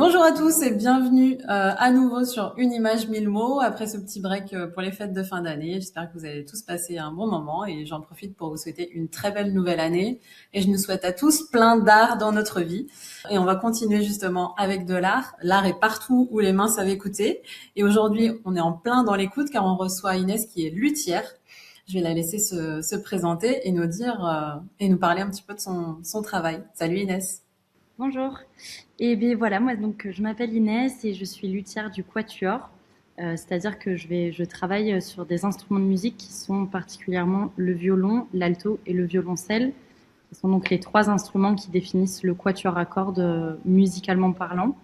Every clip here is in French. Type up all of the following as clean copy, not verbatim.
Bonjour à tous et bienvenue à nouveau sur Une image mille mots après ce petit break pour les fêtes de fin d'année. J'espère que vous allez tous passer un bon moment et j'en profite pour vous souhaiter une très belle nouvelle année et je nous souhaite à tous plein d'art dans notre vie. Et on va continuer justement avec de l'art. L'art est partout où les mains savent écouter et aujourd'hui on est en plein dans l'écoute car on reçoit Inès qui est luthière. Je vais la laisser se présenter et nous dire et nous parler un petit peu de son travail. Salut Inès. Bonjour. Et bien voilà, moi donc je m'appelle Inès et je suis luthière du quatuor. C'est-à-dire que je travaille sur des instruments de musique qui sont particulièrement le violon, l'alto et le violoncelle. Ce sont donc les trois instruments qui définissent le quatuor à cordes musicalement parlant.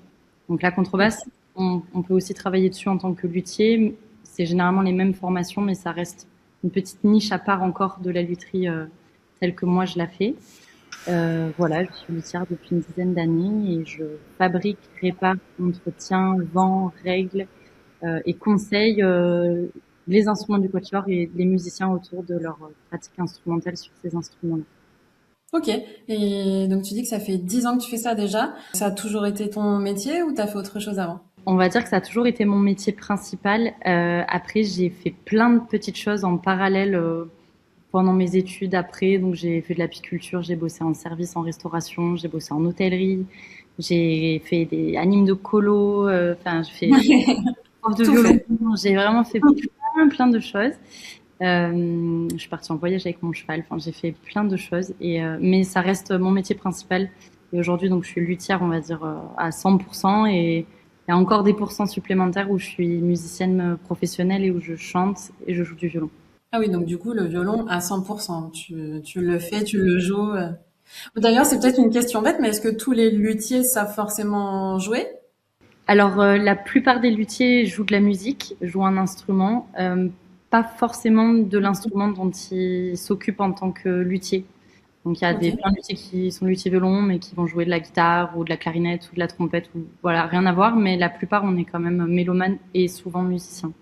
Donc la contrebasse, on peut aussi travailler dessus en tant que luthier. C'est généralement les mêmes formations, mais ça reste une petite niche à part encore de la lutherie telle que moi je la fais. Voilà, je suis luthière depuis une dizaine d'années et je fabrique, répare, entretiens, vends, règle et conseille les instruments du quatuor et les musiciens autour de leur pratique instrumentale sur ces instruments-là. Ok. Et donc tu dis que ça fait 10 ans que tu fais ça déjà. Ça a toujours été ton métier ou t'as fait autre chose avant? On va dire que ça a toujours été mon métier principal. Après, j'ai fait plein de petites choses en parallèle pendant mes études. Après, donc j'ai fait de l'apiculture, j'ai bossé en service, en restauration, j'ai bossé en hôtellerie, j'ai fait des animes de colo. Enfin, je suis prof de Tout violon. fait. J'ai vraiment fait plein de choses. Je suis partie en voyage avec mon cheval. Enfin, j'ai fait plein de choses. Mais ça reste mon métier principal. Et aujourd'hui, donc, je suis luthière, on va dire, à 100%. Et il y a encore des pourcents supplémentaires où je suis musicienne professionnelle et où je chante et je joue du violon. Ah oui, donc du coup, le violon à 100%. Tu le fais, tu le joues. D'ailleurs, c'est peut-être une question bête, mais est-ce que tous les luthiers savent forcément jouer? Alors, la plupart des luthiers jouent de la musique, jouent un instrument, pas forcément de l'instrument dont ils s'occupent en tant que luthier. Donc il y a Ok. plein de luthiers qui sont luthiers violon, mais qui vont jouer de la guitare ou de la clarinette ou de la trompette, ou voilà, rien à voir. Mais la plupart, on est quand même mélomane et souvent musicien.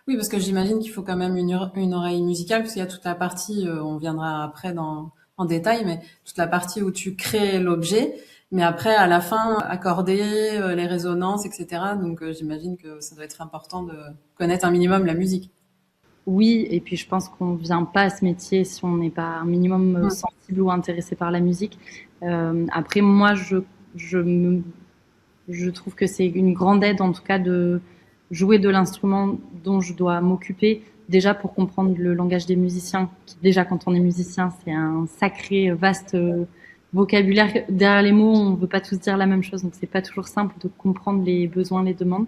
Oui, parce que j'imagine qu'il faut quand même une oreille musicale, parce qu'il y a toute la partie, on viendra après en détail, mais toute la partie où tu crées l'objet, mais après, à la fin, accorder les résonances, etc. Donc, j'imagine que ça doit être important de connaître un minimum la musique. Oui, et puis je pense qu'on vient pas à ce métier si on n'est pas un minimum Mm. sensible ou intéressé par la musique. Après, moi, je, me- je trouve que c'est une grande aide, en tout cas, de jouer de l'instrument dont je dois m'occuper. Déjà pour comprendre le langage des musiciens, qui déjà quand on est musicien, c'est un sacré vaste vocabulaire. Derrière les mots, on ne veut pas tous dire la même chose, donc c'est pas toujours simple de comprendre les besoins, les demandes.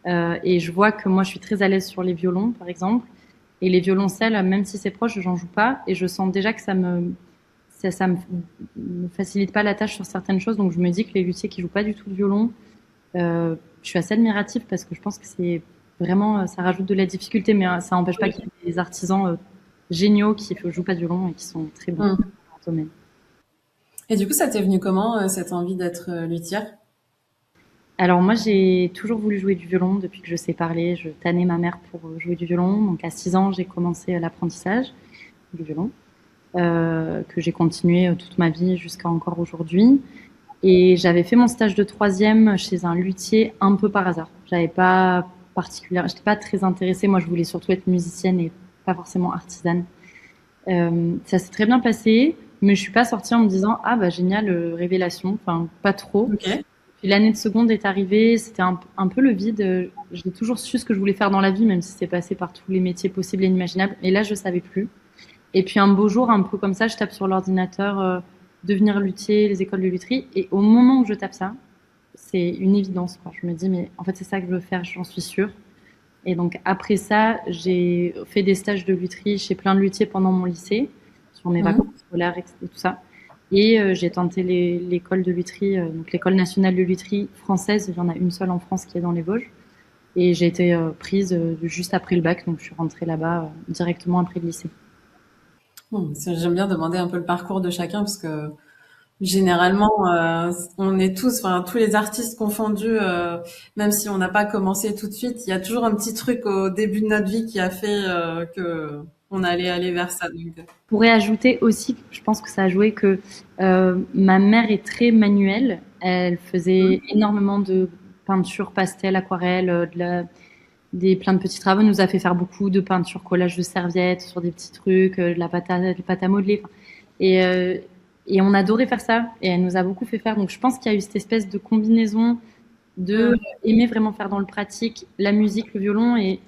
Et je vois que moi, je suis très à l'aise sur les violons, par exemple, et les violoncelles, même si c'est proche, j'en joue pas, et je sens déjà que ça me facilite pas la tâche sur certaines choses, donc je me dis que les luthiers qui jouent pas du tout de violon, je suis assez admirative parce que je pense que c'est vraiment, ça rajoute de la difficulté, mais ça n'empêche pas qu'il y ait des artisans géniaux qui ne jouent pas de violon et qui sont très bons Mm. dans le domaine. Et du coup, ça t'est venu comment, cette envie d'être luthière? Alors moi, j'ai toujours voulu jouer du violon depuis que je sais parler. Je tannais ma mère pour jouer du violon. Donc à 6 ans, j'ai commencé l'apprentissage du violon, que j'ai continué toute ma vie jusqu'à encore aujourd'hui. Et j'avais fait mon stage de troisième chez un luthier un peu par hasard. J'étais pas très intéressée. Moi, je voulais surtout être musicienne et pas forcément artisane. Ça s'est très bien passé, mais je suis pas sortie en me disant ah bah génial, révélation. Enfin, pas trop. Ok. Puis l'année de seconde est arrivée, c'était un peu le vide. J'ai toujours su ce que je voulais faire dans la vie, même si c'est passé par tous les métiers possibles et inimaginables. Et là, je savais plus. Et puis un beau jour, un peu comme ça, je tape sur l'ordinateur devenir luthier, les écoles de lutherie. Et au moment où je tape ça, c'est une évidence, quoi. Je me dis, mais en fait, c'est ça que je veux faire, j'en suis sûre. Et donc après ça, j'ai fait des stages de lutherie chez plein de luthiers pendant mon lycée, sur mes vacances Mhm. scolaires et tout ça. Et j'ai tenté l'école de lutherie, donc l'école nationale de lutherie française. Il y en a une seule en France qui est dans les Vosges. Et j'ai été prise juste après le bac, donc je suis rentrée là-bas directement après le lycée. Bon, j'aime bien demander un peu le parcours de chacun parce que généralement, on est tous, enfin tous les artistes confondus, même si on n'a pas commencé tout de suite, il y a toujours un petit truc au début de notre vie qui a fait que on allait aller vers ça. Donc, Je pourrais ajouter aussi, je pense que ça a joué que ma mère est très manuelle. Elle faisait énormément peinture, pastel, aquarelle, plein de petits travaux. Elle nous a fait faire beaucoup de peinture, collage de serviettes sur des petits trucs, de la pâte à modeler. Enfin, Et, euh, et on adorait faire ça. Et elle nous a beaucoup fait faire. Donc je pense qu'il y a eu cette espèce de combinaison de Mm. aimer vraiment faire dans le pratique la musique, le violon, et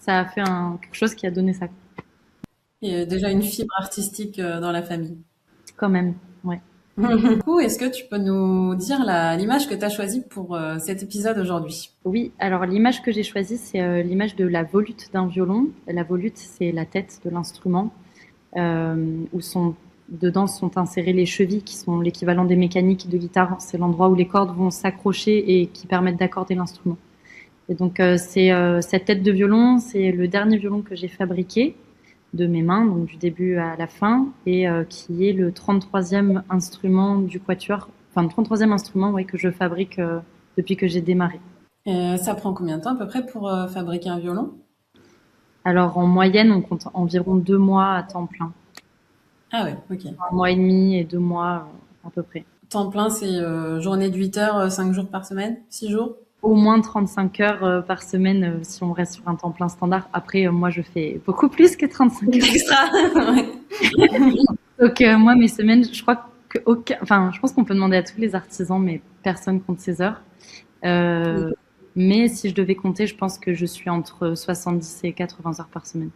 ça a fait quelque chose qui a donné ça Il y a déjà une fibre artistique dans la famille. quand même. Ouais. Du coup, est-ce que tu peux nous dire l'image que tu as choisie pour cet épisode aujourd'hui? Oui, alors l'image que j'ai choisie, c'est l'image de la volute d'un violon. La volute, c'est la tête de l'instrument, où dedans sont insérées les chevilles, qui sont l'équivalent des mécaniques de guitare. C'est l'endroit où les cordes vont s'accrocher et qui permettent d'accorder l'instrument. Et donc, cette tête de violon, c'est le dernier violon que j'ai fabriqué de mes mains, donc du début à la fin, et qui est le 33e instrument du quatuor, enfin le 33e instrument, ouais, que je fabrique depuis que j'ai démarré. Ça prend combien de temps à peu près pour fabriquer un violon? Alors en moyenne, on compte environ 2 mois à temps plein. Ah ouais, ok. 1 mois et demi et 2 mois à peu près. Temps plein, c'est journée de 8 heures, 5 jours par semaine, 6 jours? Au moins 35 heures par semaine si on reste sur un temps plein standard. Après, moi, je fais beaucoup plus que 35 heures. Extra. Ouais. Donc moi, mes semaines, je crois enfin, je pense qu'on peut demander à tous les artisans, mais personne compte ses heures. Oui. Mais si je devais compter, je pense que je suis entre 70 et 80 heures par semaine.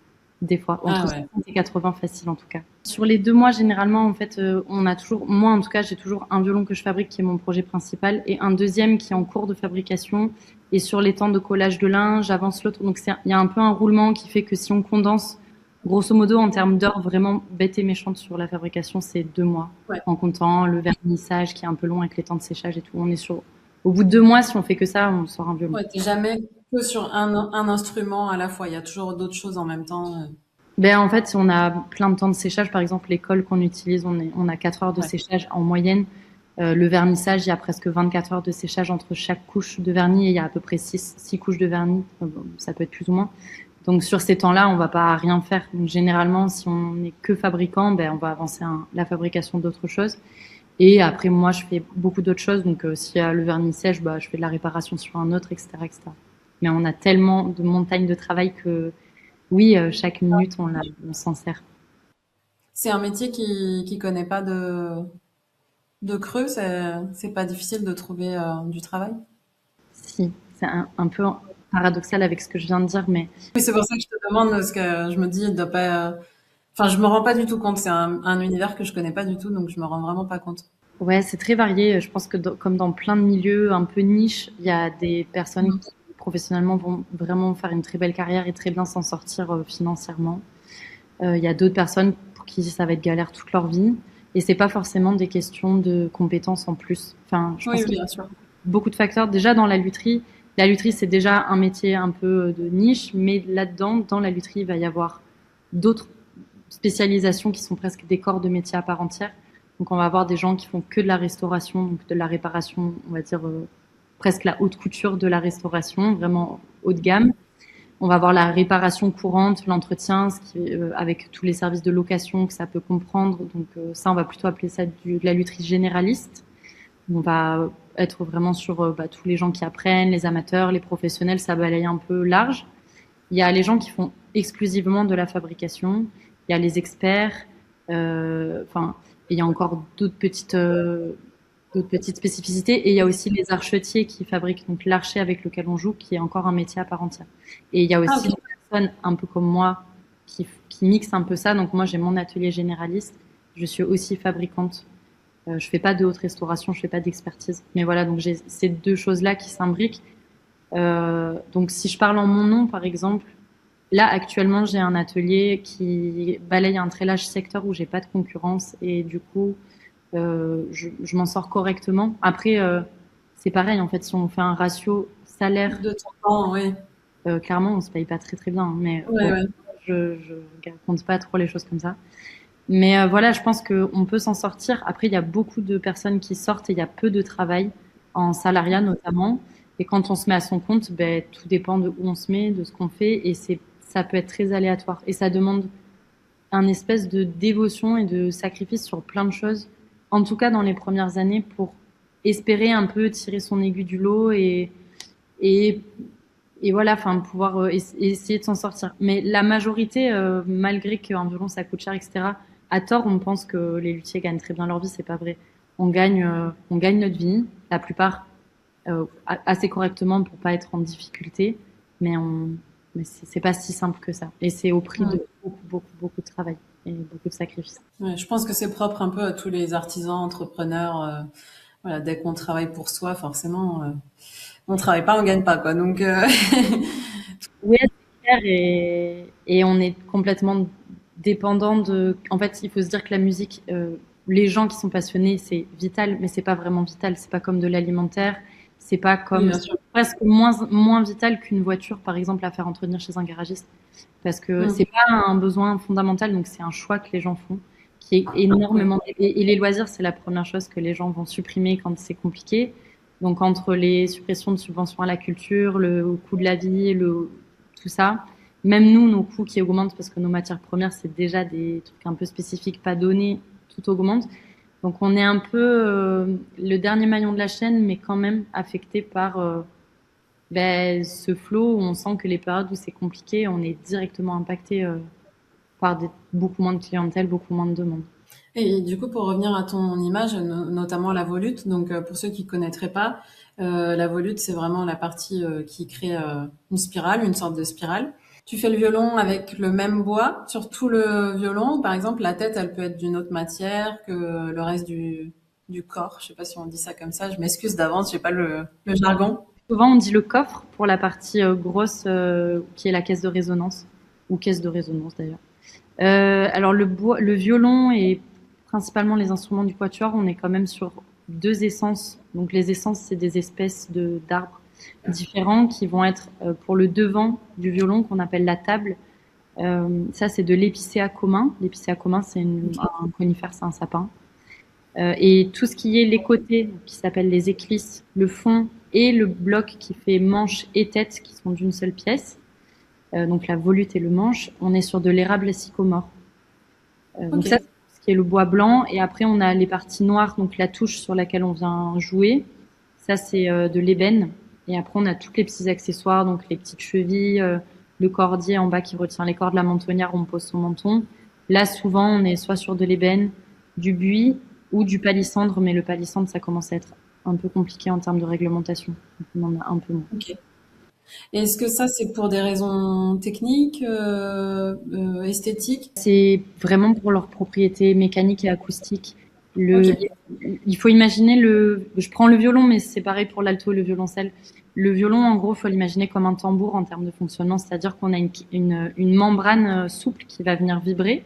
Des fois, Ah entre ouais. 60 et 80 facile en tout cas. Sur les 2 mois, généralement, en fait, on a toujours, moi en tout cas, j'ai toujours un violon que je fabrique qui est mon projet principal et un deuxième qui est en cours de fabrication. Et sur les temps de collage de l'un, j'avance l'autre. Donc il y a un peu un roulement qui fait que si on condense, grosso modo, en termes d'heures vraiment bêtes et méchantes sur la fabrication, c'est 2 mois. Ouais. En comptant le vernissage qui est un peu long avec les temps de séchage et tout. Au bout de 2 mois, si on fait que ça, on sort un violon. Ouais, t'es jamais que sur un instrument à la fois. Il y a toujours d'autres choses en même temps. Ben, en fait, on a plein de temps de séchage. Par exemple, les colles qu'on utilise, on a 4 heures de Ouais. séchage en moyenne. Le vernissage, il y a presque 24 heures de séchage entre chaque couche de vernis et il y a à peu près 6 couches de vernis. Bon, ça peut être plus ou moins. Donc, sur ces temps-là, on va pas rien faire. Donc, généralement, si on n'est que fabricant, ben, on va avancer la fabrication d'autres choses. Et après, moi, je fais beaucoup d'autres choses. Donc, s'il y a le vernis sèche, bah, je fais de la réparation sur un autre, etc., etc. Mais on a tellement de montagnes de travail que, oui, chaque minute, on s'en sert. C'est un métier qui connaît pas de creux. C'est pas difficile de trouver du travail. Si, c'est un peu paradoxal avec ce que je viens de dire, mais Oui, c'est pour ça que je te demande parce que je me dis, il doit pas. Enfin, je me rends pas du tout compte. C'est un univers que je connais pas du tout, donc je me rends vraiment pas compte. ouais, c'est très varié. Je pense que comme dans plein de milieux un peu niche, il y a des personnes Mhm. qui professionnellement vont vraiment faire une très belle carrière et très bien s'en sortir financièrement. Il y a d'autres personnes pour qui ça va être galère toute leur vie. Et c'est pas forcément des questions de compétences en plus. Enfin, je Oui, pense oui, qu'il y bien a sûr. beaucoup de facteurs. Déjà dans la lutherie c'est déjà un métier un peu de niche, mais là-dedans, dans la lutherie, il va y avoir d'autres spécialisations qui sont presque des corps de métier à part entière. Donc on va avoir des gens qui font que de la restauration, donc de la réparation, on va dire presque la haute couture de la restauration, vraiment haut de gamme. On va avoir la réparation courante, l'entretien, avec tous les services de location que ça peut comprendre. Donc ça, on va plutôt appeler ça de la lutherie généraliste. On va être vraiment sur tous les gens qui apprennent, les amateurs, les professionnels, ça balaye un peu large. Il y a les gens qui font exclusivement de la fabrication. Il y a les experts. Enfin, il y a encore d'autres petites spécificités. Et il y a aussi les archetiers qui fabriquent donc l'archet avec lequel on joue, qui est encore un métier à part entière. Et il y a Ah, aussi ok. des personnes un peu comme moi qui mixent un peu ça. Donc moi, j'ai mon atelier généraliste. Je suis aussi fabricante. Je fais pas de haute restauration, je fais pas d'expertise. Mais voilà, donc j'ai ces deux choses-là qui s'imbriquent. Donc si je parle en mon nom, par exemple, là actuellement j'ai un atelier qui balaye un très large secteur où j'ai pas de concurrence et du coup je m'en sors correctement. Après c'est pareil en fait, si on fait un ratio salaire, De ton temps, oui. clairement on se paye pas très très bien, mais Ouais, bon, ouais. je raconte pas trop les choses comme ça. Mais voilà, je pense qu'on peut s'en sortir. Après, il y a beaucoup de personnes qui sortent et il y a peu de travail, en salariat notamment. Et quand on se met à son compte, ben, tout dépend de où on se met, de ce qu'on fait. Et ça peut être très aléatoire. Et ça demande un espèce de dévotion et de sacrifice sur plein de choses. En tout cas, dans les premières années, pour espérer un peu tirer son aiguille du lot et, et voilà, enfin, pouvoir essayer de s'en sortir. Mais la majorité, malgré qu'un violon ça coûte cher, etc., à tort, on pense que les luthiers gagnent très bien leur vie. C'est pas vrai. On gagne notre vie, la plupart assez correctement pour pas être en difficulté, mais mais c'est pas si simple que ça. Et c'est au prix Ouais. de beaucoup de travail et beaucoup de sacrifices. Ouais, je pense que c'est propre un peu à tous les artisans, entrepreneurs. Voilà, dès qu'on travaille pour soi, forcément, on travaille pas, on gagne pas, quoi. Donc, Oui, c'est clair et on est complètement dépendant de. En fait, il faut se dire que la musique, les gens qui sont passionnés, c'est vital, mais c'est pas vraiment vital. C'est pas comme de l'alimentaire. C'est pas oui, comme bien c'est sûr. presque moins vital qu'une voiture, par exemple, à faire entretenir chez un garagiste, parce que c'est Mm. pas un besoin fondamental. Donc c'est un choix que les gens font, qui est Oui, énormément. Et les loisirs, c'est la première chose que les gens vont supprimer quand c'est compliqué. Donc entre les suppressions de subventions à la culture, le coût de la vie, tout ça. Même nous, nos coûts qui augmentent parce que nos matières premières, c'est déjà des trucs un peu spécifiques, pas donnés, tout augmente. Donc on est un peu le dernier maillon de la chaîne, mais quand même affecté par ce flot où on sent que les périodes où c'est compliqué, on est directement impacté par beaucoup moins de clientèle, beaucoup moins de demandes. et du coup, pour revenir à ton image, notamment la volute, donc pour ceux qui connaîtraient pas, la volute, c'est vraiment la partie qui crée une spirale, une sorte de spirale. Tu fais le violon avec le même bois sur tout le violon. Par exemple, la tête, elle peut être d'une autre matière que le reste du corps. Je sais pas si on dit ça comme ça. Je m'excuse d'avance, j'ai pas le jargon. Souvent, on dit le coffre pour la partie grosse qui est la caisse de résonance, ou caisse de résonance d'ailleurs. Alors le violon et principalement les instruments du quatuor, on est quand même sur deux essences. Donc les essences, c'est des espèces d'arbres différents qui vont être pour le devant du violon qu'on appelle la table. Ça, c'est de l'épicéa commun. L'épicéa commun, un conifère, c'est un sapin. Et tout ce qui est les côtés, qui s'appellent les éclisses, le fond et le bloc qui fait manche et tête, qui sont d'une seule pièce, donc la volute et le manche, on est sur de l'érable sycomore. Donc ça, Ok. c'est ce qui est le bois blanc. Et après, on a les parties noires, donc la touche sur laquelle on vient jouer. Ça, c'est de l'ébène. Et après, on a tous les petits accessoires, donc les petites chevilles, le cordier en bas qui retient les cordes, la mentonnière où on pose son menton. Là, souvent, on est soit sur de l'ébène, du buis ou du palissandre, mais le palissandre, ça commence à être un peu compliqué en termes de réglementation. Donc, on en a un peu moins. Ok. Et est-ce que ça, c'est pour des raisons techniques, esthétiques? C'est vraiment pour leurs propriétés mécaniques et acoustiques. Ok. Il faut imaginer je prends le violon, mais c'est pareil pour l'alto et le violoncelle. Le violon, en gros, il faut l'imaginer comme un tambour en termes de fonctionnement, c'est-à-dire qu'on a une membrane souple qui va venir vibrer,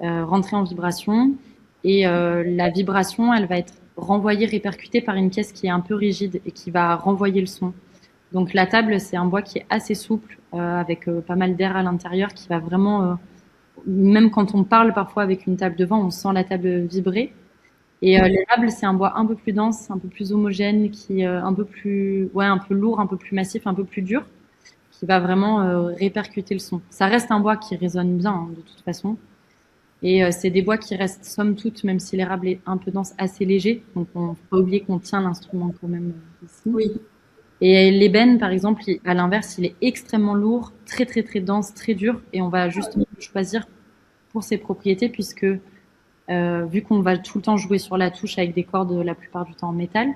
rentrer en vibration, et la vibration, elle va être renvoyée, répercutée par une caisse qui est un peu rigide et qui va renvoyer le son. Donc la table, c'est un bois qui est assez souple, avec pas mal d'air à l'intérieur, qui va vraiment même quand on parle parfois avec une table devant, on sent la table vibrer. Et l'érable, c'est un bois un peu plus dense, un peu plus homogène, qui un peu plus, ouais, un peu lourd, un peu plus massif, un peu plus dur, qui va vraiment répercuter le son. Ça reste un bois qui résonne bien, hein, de toute façon. Et c'est des bois qui restent, somme toute, même si l'érable est un peu dense, assez léger. Donc, on faut pas oublier qu'on tient l'instrument quand même ici. Oui. Et l'ébène, par exemple, à l'inverse, il est extrêmement lourd, très dense, très dur. Et on va justement le choisir pour ses propriétés, puisque vu qu'on va tout le temps jouer sur la touche avec des cordes la plupart du temps en métal,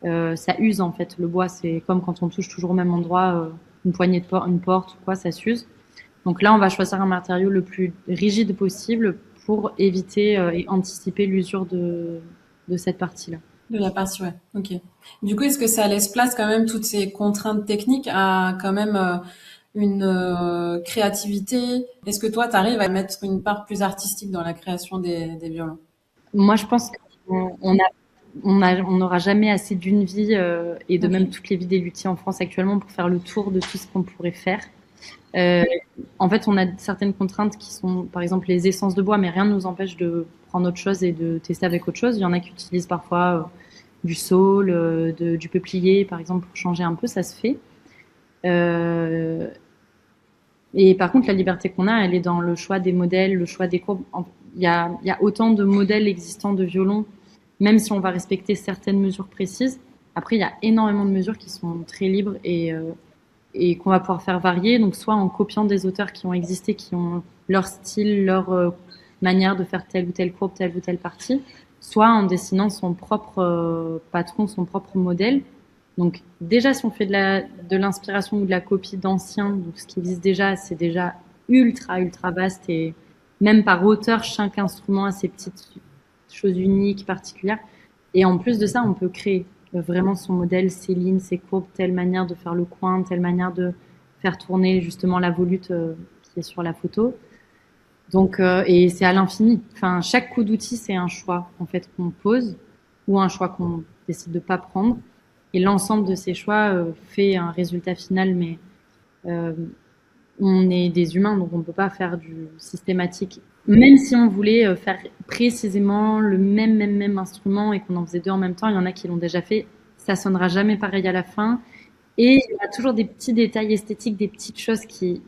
ça use en fait. Le bois, c'est comme quand on touche toujours au même endroit, une poignée de porte, une porte ou quoi, ça s'use. Donc là, on va choisir un matériau le plus rigide possible pour éviter et anticiper l'usure de cette partie-là. De la partie, ouais. Ok. Du coup, est-ce que ça laisse place quand même toutes ces contraintes techniques à quand même une créativité? Est-ce que toi, tu arrives à mettre une part plus artistique dans la création des violons? Moi, je pense on n'aura jamais assez d'une vie et de même Ok. toutes les vies des luthiers en France actuellement pour faire le tour de tout ce qu'on pourrait faire. Euh, En fait, on a certaines contraintes qui sont, par exemple, les essences de bois, mais rien ne nous empêche de prendre autre chose et de tester avec autre chose. Il y en a qui utilisent parfois du saule, du peuplier, par exemple, pour changer un peu, ça se fait. Euh, et par contre, la liberté qu'on a, elle est dans le choix des modèles, le choix des courbes. Il y a autant de modèles existants de violons, même si on va respecter certaines mesures précises. Après, il y a énormément de mesures qui sont très libres et qu'on va pouvoir faire varier. Donc, soit en copiant des auteurs qui ont existé, qui ont leur style, leur manière de faire telle ou telle courbe, telle ou telle partie, soit en dessinant son propre patron, son propre modèle. Donc, déjà, si on fait de l'inspiration ou de la copie d'anciens, donc ce qui existe déjà, c'est déjà ultra, ultra vaste et même par auteur, chaque instrument a ses petites choses uniques, particulières. Et en plus de ça, on peut créer vraiment son modèle, ses lignes, ses courbes, telle manière de faire le coin, telle manière de faire tourner justement la volute qui est sur la photo. Donc, et c'est à l'infini. Enfin, chaque coup d'outil, c'est un choix en fait qu'on pose ou un choix qu'on décide de pas prendre. Et l'ensemble de ces choix fait un résultat final, mais euh, on est des humains, donc on ne peut pas faire du systématique. Même si on voulait faire précisément le même instrument et qu'on en faisait deux en même temps, il y en a qui l'ont déjà fait, ça sonnera jamais pareil à la fin. Et il y a toujours des petits détails esthétiques, des petites choses qui...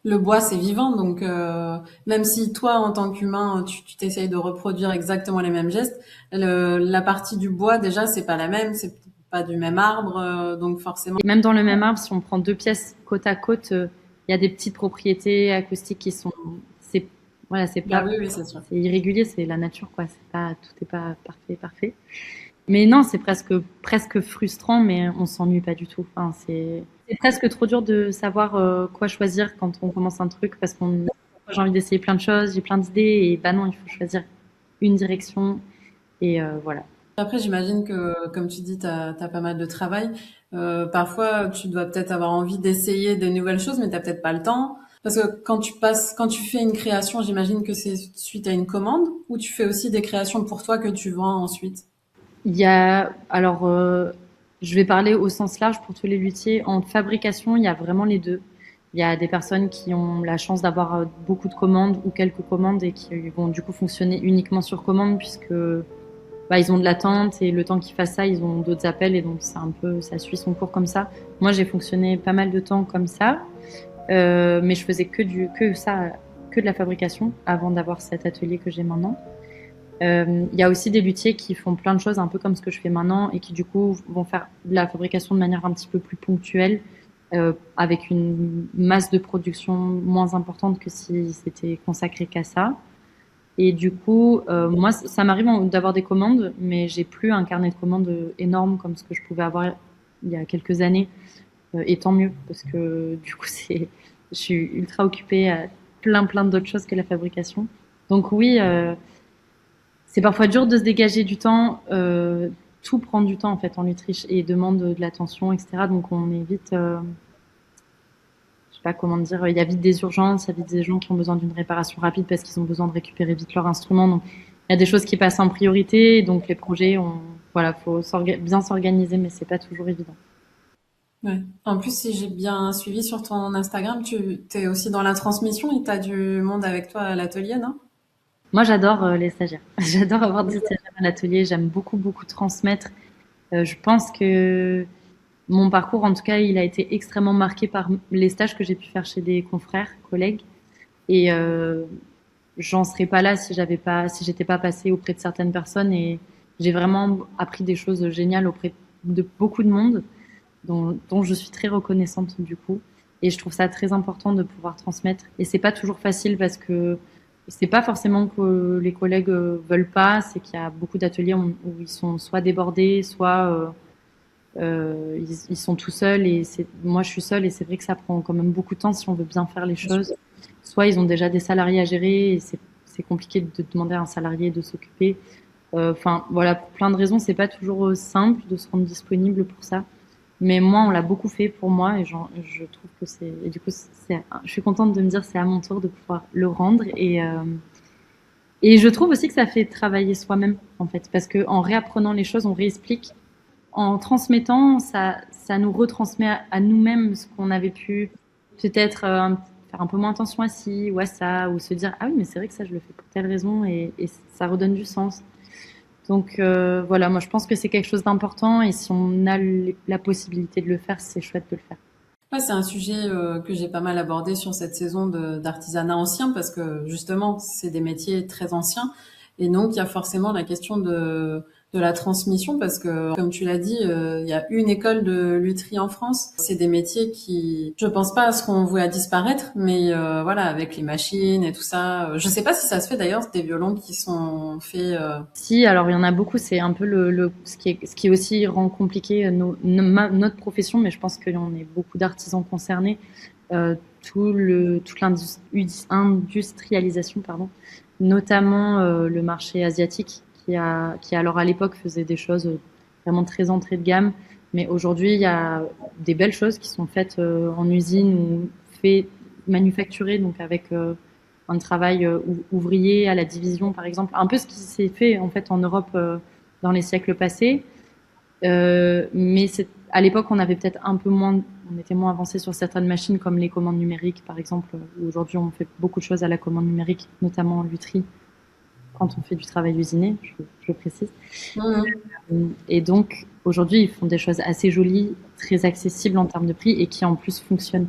Le bois, c'est vivant, donc même si toi, en tant qu'humain, tu t'essayes de reproduire exactement les mêmes gestes, la partie du bois, déjà, c'est pas la même, c'est pas du même arbre, donc forcément. Et même dans le même arbre, si on prend deux pièces côte à côte, il y a des petites propriétés acoustiques qui sont... C'est, voilà, c'est Bah pas... oui, oui, c'est sûr. C'est irrégulier, c'est la nature, quoi. C'est pas, tout n'est pas parfait, parfait. Mais non, c'est presque frustrant, mais on s'ennuie pas du tout. Enfin, c'est presque trop dur de savoir quoi choisir quand on commence un truc parce qu'on j'ai envie d'essayer plein de choses, j'ai plein d'idées et bah non, il faut choisir une direction et voilà. Après, j'imagine que, comme tu dis, t'as pas mal de travail. Parfois, tu dois peut-être avoir envie d'essayer des nouvelles choses, mais t'as peut-être pas le temps. Parce que quand tu fais une création, j'imagine que c'est suite à une commande, ou tu fais aussi des créations pour toi que tu vends ensuite. Il y a alors je vais parler au sens large pour tous les luthiers. En fabrication, il y a vraiment les deux. Il y a des personnes qui ont la chance d'avoir beaucoup de commandes ou quelques commandes et qui vont du coup fonctionner uniquement sur commande puisque bah, ils ont de l'attente et le temps qu'ils fassent ça, ils ont d'autres appels et donc c'est un peu, ça suit son cours comme ça. Moi, j'ai fonctionné pas mal de temps comme ça, mais je faisais que ça, que de la fabrication avant d'avoir cet atelier que j'ai maintenant. Il y a aussi des luthiers qui font plein de choses un peu comme ce que je fais maintenant et qui du coup vont faire de la fabrication de manière un petit peu plus ponctuelle, avec une masse de production moins importante que si c'était consacré qu'à ça. Et du coup, moi, ça m'arrive d'avoir des commandes, mais j'ai plus un carnet de commandes énorme comme ce que je pouvais avoir il y a quelques années. Et tant mieux, parce que du coup, je suis ultra occupée à plein d'autres choses que la fabrication. Donc oui, c'est parfois dur de se dégager du temps. Tout prend du temps en fait en Autriche et demande de l'attention, etc. Donc on est vite, je sais pas comment dire, il y a vite des urgences, il y a vite des gens qui ont besoin d'une réparation rapide parce qu'ils ont besoin de récupérer vite leur instrument. Donc il y a des choses qui passent en priorité. Donc les projets, voilà, faut bien s'organiser, mais c'est pas toujours évident. Ouais. En plus, si j'ai bien suivi sur ton Instagram, tu t'es aussi dans la transmission et t'as du monde avec toi à l'atelier, non? Moi, j'adore les stagiaires. J'adore avoir des stagiaires à l'atelier. J'aime beaucoup transmettre. Je pense que mon parcours, en tout cas, il a été extrêmement marqué par les stages que j'ai pu faire chez des confrères, collègues. Et j'en serais pas là si j'étais pas passée auprès de certaines personnes. Et j'ai vraiment appris des choses géniales auprès de beaucoup de monde, dont je suis très reconnaissante du coup. Et je trouve ça très important de pouvoir transmettre. Et c'est pas toujours facile parce que c'est pas forcément que les collègues veulent pas, c'est qu'il y a beaucoup d'ateliers où ils sont soit débordés, soit ils sont tout seuls et moi je suis seule et c'est vrai que ça prend quand même beaucoup de temps si on veut bien faire les choses. Soit ils ont déjà des salariés à gérer et c'est compliqué de demander à un salarié de s'occuper. Enfin voilà, pour plein de raisons, c'est pas toujours simple de se rendre disponible pour ça. Mais moi, on l'a beaucoup fait pour moi et je trouve que c'est et du coup je suis contente de me dire c'est à mon tour de pouvoir le rendre et je trouve aussi que ça fait travailler soi-même en fait parce que en réapprenant les choses, on réexplique en transmettant, ça nous retransmet à nous-mêmes ce qu'on avait pu peut-être faire un peu moins attention à ci ou à ça, ou se dire ah oui mais c'est vrai que ça je le fais pour telle raison et ça redonne du sens. Donc voilà, moi je pense que c'est quelque chose d'important et si on a la possibilité de le faire, c'est chouette de le faire. Ouais, c'est un sujet que j'ai pas mal abordé sur cette saison d'artisanat ancien parce que justement, c'est des métiers très anciens et donc il y a forcément la question de la transmission parce que, comme tu l'as dit, il y a une école de lutherie en France. C'est des métiers qui, je pense pas seront voués à disparaître, mais voilà, avec les machines et tout ça. Je sais pas si ça se fait d'ailleurs, des violons qui sont faits. Si, alors il y en a beaucoup, c'est un peu ce qui aussi rend compliqué notre profession, mais je pense qu'il y en a beaucoup d'artisans concernés. Toute l'industrialisation, pardon, notamment le marché asiatique, qui alors à l'époque faisait des choses vraiment très entrée de gamme, mais aujourd'hui il y a des belles choses qui sont faites en usine ou fait manufacturées, donc avec un travail ouvrier à la division, par exemple, un peu ce qui s'est fait en fait en Europe dans les siècles passés. Mais à l'époque, on avait peut-être un peu moins, on était moins avancé sur certaines machines comme les commandes numériques, par exemple. Où aujourd'hui, on fait beaucoup de choses à la commande numérique, notamment en lutherie, quand on fait du travail usiné, je précise. Et donc, aujourd'hui, ils font des choses assez jolies, très accessibles en termes de prix et qui en plus fonctionnent.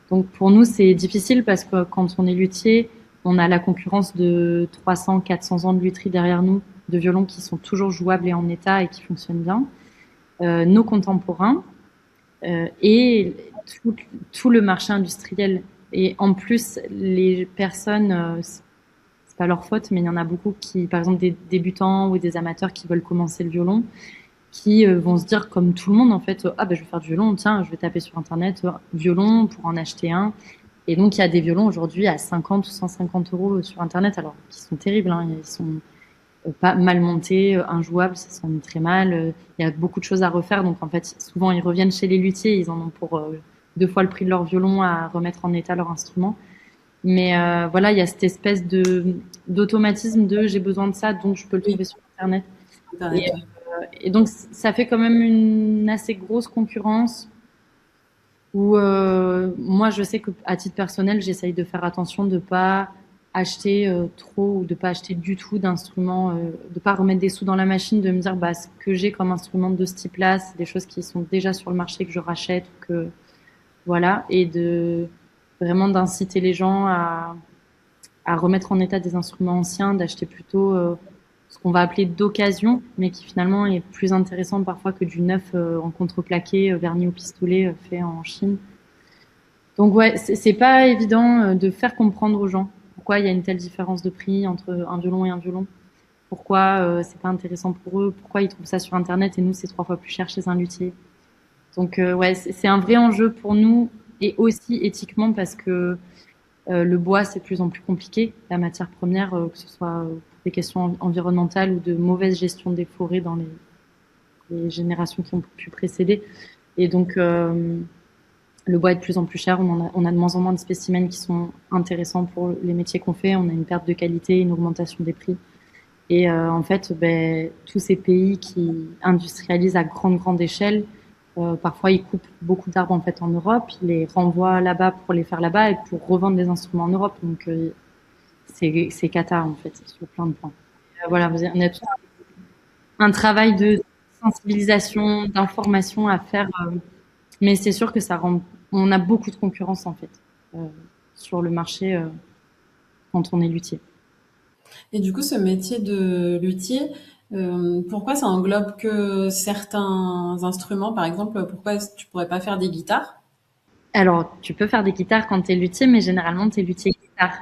Donc, pour nous, c'est difficile parce que quand on est luthier, on a la concurrence de 300, 400 ans de lutherie derrière nous, de violons qui sont toujours jouables et en état et qui fonctionnent bien. Nos contemporains et tout le marché industriel. Et en plus, les personnes, c'est pas leur faute, mais il y en a beaucoup qui, par exemple, des débutants ou des amateurs qui veulent commencer le violon, qui vont se dire comme tout le monde en fait, ah ben je vais faire du violon, tiens, je vais taper sur internet violon pour en acheter un. Et donc il y a des violons aujourd'hui à 50 ou 150 euros sur internet, alors qui sont terribles, hein, ils sont pas mal montés, injouables, ça sonne très mal. Il y a beaucoup de choses à refaire, donc en fait souvent ils reviennent chez les luthiers, ils en ont pour 2 fois le prix de leur violon à remettre en état leur instrument. Mais voilà, il y a cette espèce de d'automatisme de j'ai besoin de ça, donc je peux le trouver sur internet. Internet. Et donc, ça fait quand même une assez grosse concurrence où moi, je sais qu'à titre personnel, j'essaye de faire attention de pas acheter trop ou de pas acheter du tout d'instruments, de pas remettre des sous dans la machine, de me dire bah, ce que j'ai comme instrument de ce type-là, c'est des choses qui sont déjà sur le marché que je rachète, que voilà, et de vraiment d'inciter les gens à remettre en état des instruments anciens, d'acheter plutôt ce qu'on va appeler d'occasion, mais qui finalement est plus intéressant parfois que du neuf en contreplaqué, vernis au pistolet, fait en Chine. Donc ouais, c'est pas évident de faire comprendre aux gens pourquoi il y a une telle différence de prix entre un violon et un violon. Pourquoi c'est pas intéressant pour eux, pourquoi ils trouvent ça sur internet et nous c'est 3 fois plus cher chez un luthier. Donc ouais, c'est un vrai enjeu pour nous et aussi éthiquement parce que le bois c'est de plus en plus compliqué, la matière première, que ce soit des questions environnementales ou de mauvaise gestion des forêts dans les générations qui ont pu précéder. Et donc, le bois est de plus en plus cher. On a de moins en moins de spécimens qui sont intéressants pour les métiers qu'on fait. On a une perte de qualité, une augmentation des prix. Et en fait, tous ces pays qui industrialisent à grande échelle, parfois ils coupent beaucoup d'arbres en fait en Europe, ils les renvoient là-bas pour les faire là-bas et pour revendre des instruments en Europe. Donc c'est cata en fait sur plein de points. Voilà, on a tout un travail de sensibilisation, d'information à faire, mais c'est sûr que on a beaucoup de concurrence en fait sur le marché quand on est luthier. Et du coup, ce métier de luthier, pourquoi ça englobe que certains instruments, par exemple, pourquoi tu pourrais pas faire des guitares? Alors, tu peux faire des guitares quand tu es luthier, mais généralement, tu es luthier guitare.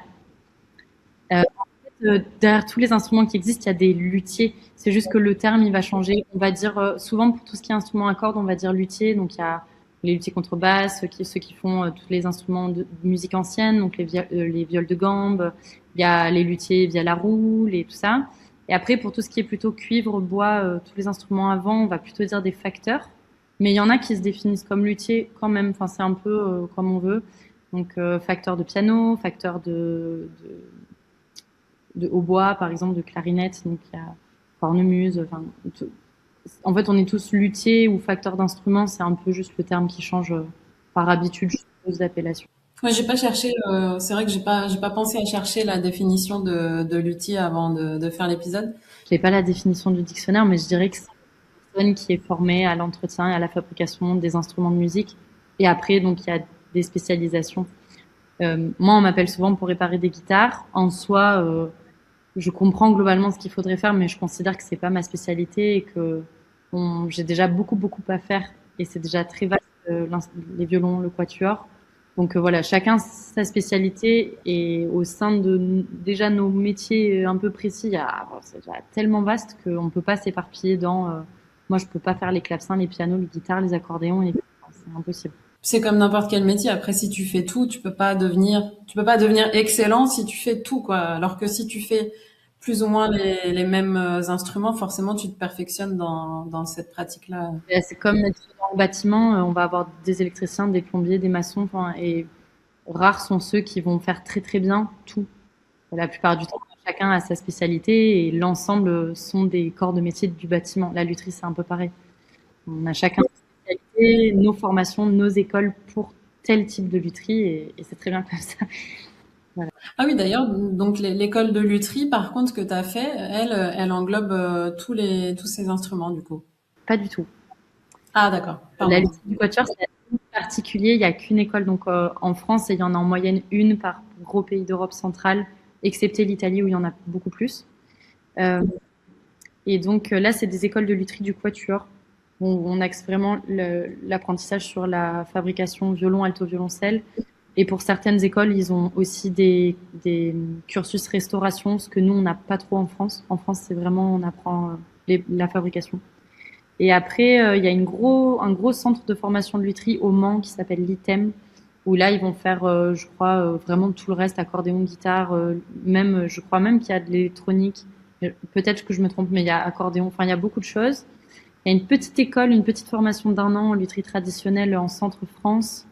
Derrière tous les instruments qui existent, il y a des luthiers. C'est juste que le terme, il va changer. On va dire, souvent pour tout ce qui est instrument à cordes, on va dire luthier. Donc, il y a les luthiers contrebasse, ceux qui font tous les instruments de musique ancienne, donc les viols de gambe. Il y a les luthiers via la roue, et tout ça. Et après, pour tout ce qui est plutôt cuivre, bois, tous les instruments avant, on va plutôt dire des facteurs. Mais il y en a qui se définissent comme luthier quand même. Enfin, c'est un peu comme on veut. Donc, facteur de piano, facteur de hautbois, par exemple, de clarinette, donc il y a cornemuse, enfin, en fait, on est tous luthiers ou facteurs d'instruments, c'est un peu juste le terme qui change par habitude, je suppose, d'appellation. Ouais, j'ai pas cherché, c'est vrai que j'ai pas pensé à chercher la définition de luthier avant de faire l'épisode. Je n'ai pas la définition du dictionnaire, mais je dirais que c'est une personne qui est formée à l'entretien et à la fabrication des instruments de musique. Et après, donc, il y a des spécialisations. Moi, on m'appelle souvent pour réparer des guitares. En soi, je comprends globalement ce qu'il faudrait faire, mais je considère que c'est pas ma spécialité et que j'ai déjà beaucoup, beaucoup à faire et c'est déjà très vaste, les violons, le quatuor. Donc voilà, chacun sa spécialité et au sein de déjà nos métiers un peu précis, c'est déjà tellement vaste qu'on ne peut pas s'éparpiller dans. Moi, je peux pas faire les clavecins, les pianos, les guitares, les accordéons, c'est impossible. C'est comme n'importe quel métier. Après, si tu fais tout, tu peux pas devenir excellent si tu fais tout, quoi. Alors que si tu fais plus ou moins les mêmes instruments, forcément, tu te perfectionnes dans cette pratique-là. Et c'est comme être dans le bâtiment, on va avoir des électriciens, des plombiers, des maçons, enfin, et rares sont ceux qui vont faire très très bien tout. La plupart du temps, chacun a sa spécialité et l'ensemble sont des corps de métier du bâtiment. La lutherie, c'est un peu pareil. On a chacun sa spécialité, nos formations, nos écoles pour tel type de lutherie et c'est très bien comme ça. Voilà. Ah oui, d'ailleurs, donc l'école de lutherie, par contre, que tu as fait, elle englobe tous ces instruments, du coup. Pas du tout. Ah, d'accord. La Pardon. lutherie du quatuor, c'est particulier. Il n'y a qu'une école donc en France et il y en a en moyenne une par gros pays d'Europe centrale, excepté l'Italie où il y en a beaucoup plus. Euh, et donc là, c'est des écoles de lutherie du quatuor. On axe vraiment l'apprentissage sur la fabrication violon, alto, violoncelle. Et pour certaines écoles, ils ont aussi des cursus restauration, ce que nous, on n'a pas trop en France. En France, c'est vraiment, on apprend la fabrication. Et après, il y a un gros centre de formation de lutherie au Mans qui s'appelle l'ITEM, où là, ils vont faire, je crois, vraiment tout le reste, accordéon, guitare, même, je crois même qu'il y a de l'électronique. Peut-être que je me trompe, mais il y a accordéon. Enfin, il y a beaucoup de choses. Il y a une petite école, une petite formation d'1 an en lutherie traditionnelle en centre France.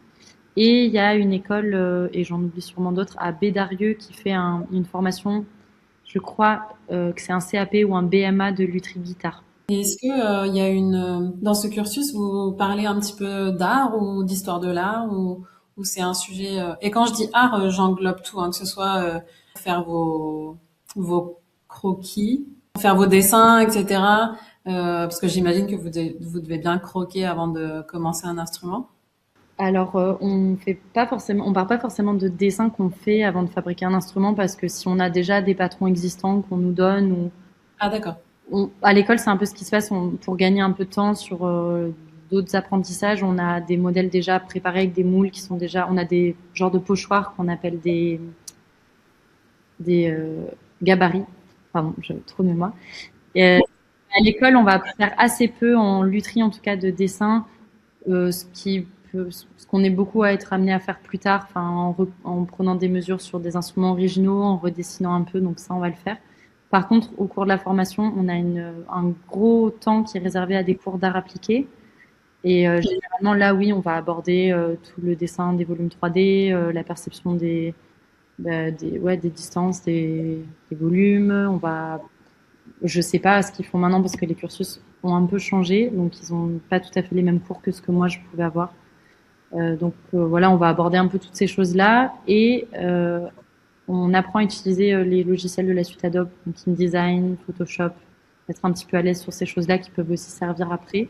Et il y a une école, et j'en oublie sûrement d'autres, à Bédarieux qui fait une formation, je crois que c'est un CAP ou un BMA de lutherie guitare. Et est-ce que il y a dans ce cursus, vous parlez un petit peu d'art ou d'histoire de l'art ou c'est un sujet et quand je dis art, j'englobe tout, hein, que ce soit faire vos croquis, faire vos dessins, etc. Parce que j'imagine que vous devez bien croquer avant de commencer un instrument. Alors, on part pas forcément de dessins qu'on fait avant de fabriquer un instrument parce que si on a déjà des patrons existants qu'on nous donne ou Ah d'accord. à l'école, c'est un peu ce qui se passe. Pour gagner un peu de temps sur d'autres apprentissages, on a des modèles déjà préparés avec des moules qui sont déjà. On a des genres de pochoirs qu'on appelle des gabarits. Pardon, j'ai trop de mémoire. Et, à l'école, on va faire assez peu en lutherie, en tout cas, de dessin, ce qu'on est beaucoup à être amené à faire plus tard, enfin, en prenant des mesures sur des instruments originaux, en redessinant un peu. Donc ça, on va le faire. Par contre, au cours de la formation, on a un gros temps qui est réservé à des cours d'art appliqué. Et généralement, là, oui, on va aborder tout le dessin des volumes 3D, la perception des distances, des volumes. Je sais pas ce qu'ils font maintenant parce que les cursus ont un peu changé, donc ils n'ont pas tout à fait les mêmes cours que ce que moi je pouvais avoir. Voilà, on va aborder un peu toutes ces choses-là et on apprend à utiliser les logiciels de la suite Adobe, donc InDesign, Photoshop, être un petit peu à l'aise sur ces choses-là qui peuvent aussi servir après.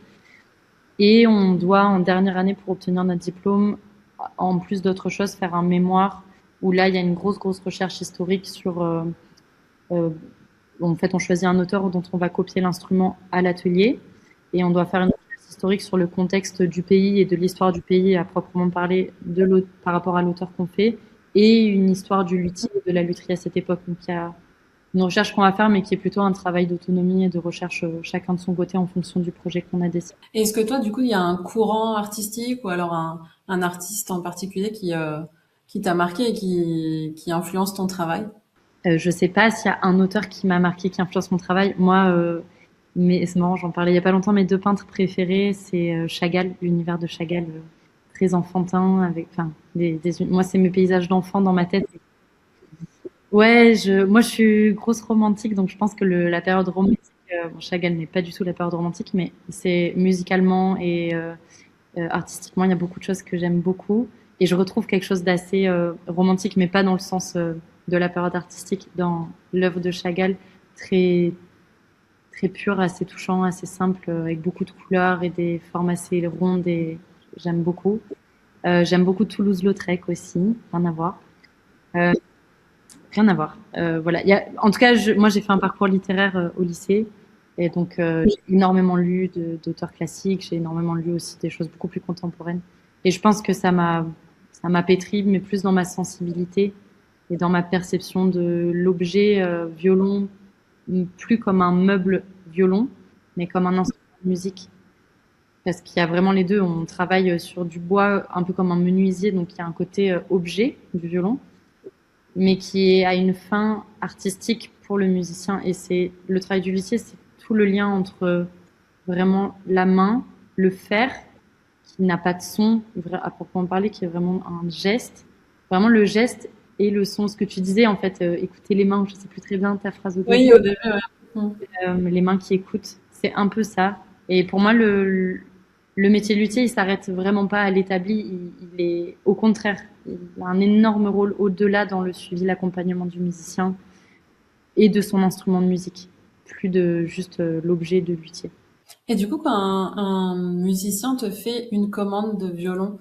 Et on doit, en dernière année, pour obtenir notre diplôme, en plus d'autres choses, faire un mémoire où là, il y a une grosse, grosse recherche historique sur. Euh, En fait, on choisit un auteur dont on va copier l'instrument à l'atelier et on doit faire une recherche historique sur le contexte du pays et de l'histoire du pays à proprement parler par rapport à l'auteur qu'on fait et une histoire du luthier et de la lutherie à cette époque. Donc, il y a une recherche qu'on va faire, mais qui est plutôt un travail d'autonomie et de recherche chacun de son côté en fonction du projet qu'on a décidé. Et est-ce que toi, du coup, il y a un courant artistique ou alors un artiste en particulier qui t'a marqué et qui influence ton travail? Je sais pas s'il y a un auteur qui m'a marqué, qui influence mon travail. Moi, mais c'est marrant, j'en parlais il y a pas longtemps. Mes deux peintres préférés, c'est Chagall, l'univers de Chagall, très enfantin, enfin, moi, c'est mes paysages d'enfant dans ma tête. Ouais, moi, je suis grosse romantique, donc je pense que la période romantique, bon, Chagall n'est pas du tout la période romantique, mais c'est musicalement et artistiquement, il y a beaucoup de choses que j'aime beaucoup. Et je retrouve quelque chose d'assez romantique, mais pas dans le sens de la période artistique, dans l'œuvre de Chagall, très, très pur, assez touchant, assez simple, avec beaucoup de couleurs et des formes assez rondes. Et j'aime beaucoup. J'aime beaucoup Toulouse-Lautrec aussi, rien à voir. Euh, Rien à voir. Voilà. En tout cas, moi, j'ai fait un parcours littéraire au lycée. Et donc, j'ai énormément lu d'auteurs classiques. J'ai énormément lu aussi des choses beaucoup plus contemporaines. Et je pense que ça m'a pétri, mais plus dans ma sensibilité et dans ma perception de l'objet violon, plus comme un meuble violon, mais comme un instrument de musique. Parce qu'il y a vraiment les deux. On travaille sur du bois, un peu comme un menuisier, donc il y a un côté objet du violon, mais qui a une fin artistique pour le musicien. Et c'est le travail du luthier, c'est tout le lien entre vraiment la main, le fer, qui n'a pas de son à proprement parler, qui est vraiment un geste, vraiment le geste et le son. Ce que tu disais, en fait, écouter les mains, je sais plus très bien ta phrase au début. Oui, au début, ouais. Les mains qui écoutent, c'est un peu ça. Et pour moi, le métier de luthier, il s'arrête vraiment pas à l'établi. Il est au contraire, il a un énorme rôle au-delà dans le suivi, l'accompagnement du musicien et de son instrument de musique, plus de juste l'objet de luthier. Et du coup, quand un musicien te fait une commande de violon,